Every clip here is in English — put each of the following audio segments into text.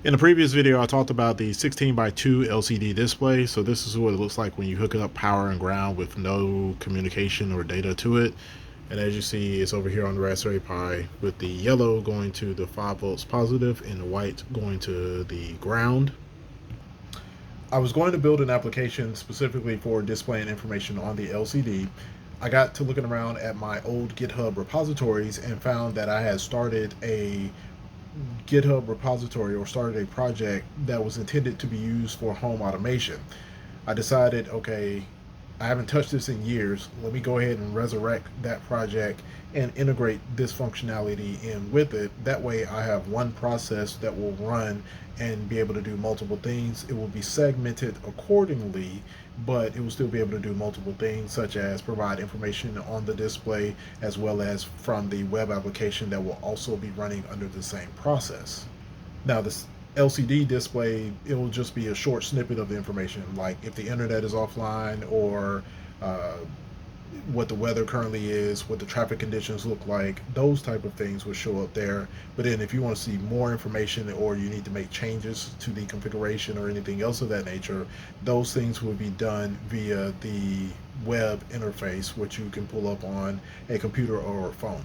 In the previous video, I talked about the 16 by 2 LCD display. So this is what it looks like when you hook up power and ground with no communication or data to it. And as you see, it's over here on the Raspberry Pi with the yellow going to the 5 volts positive and the white going to the ground. I was going to build an application specifically for displaying information on the LCD. I got to looking around at my old GitHub repositories and found that I had started a GitHub repository or started a project that was intended to be used for home automation. I decided, okay, I haven't touched this in years. Let me go ahead and resurrect that project and integrate this functionality in with it. That way, I have one process that will run and be able to do multiple things. It will be segmented accordingly, but it will still be able to do multiple things, such as provide information on the display as well as from the web application that will also be running under the same process. Now, this LCD display, it will just be a short snippet of the information, like if the internet is offline or uh, what the weather currently is, what the traffic conditions look like. Those type of things will show up there. But then if you want to see more information or you need to make changes to the configuration or anything else of that nature, those things will be done via the web interface, which you can pull up on a computer or a phone.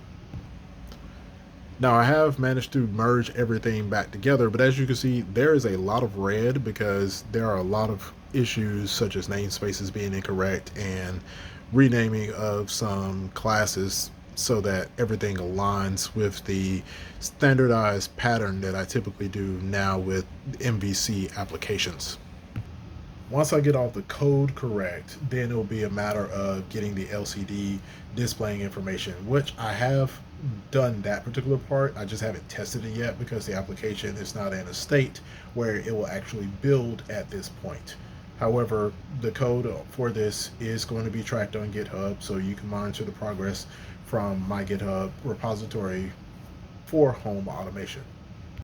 Now I have managed to merge everything back together, but as you can see, there is a lot of red because there are a lot of issues such as namespaces being incorrect and renaming of some classes so that everything aligns with the standardized pattern that I typically do now with MVC applications. Once I get all the code correct, then it'll be a matter of getting the LCD displaying information, which I have done that particular part. I just haven't tested it yet because the application is not in a state where it will actually build at this point. However, the code for this is going to be tracked on GitHub, so you can monitor the progress from my GitHub repository for home automation.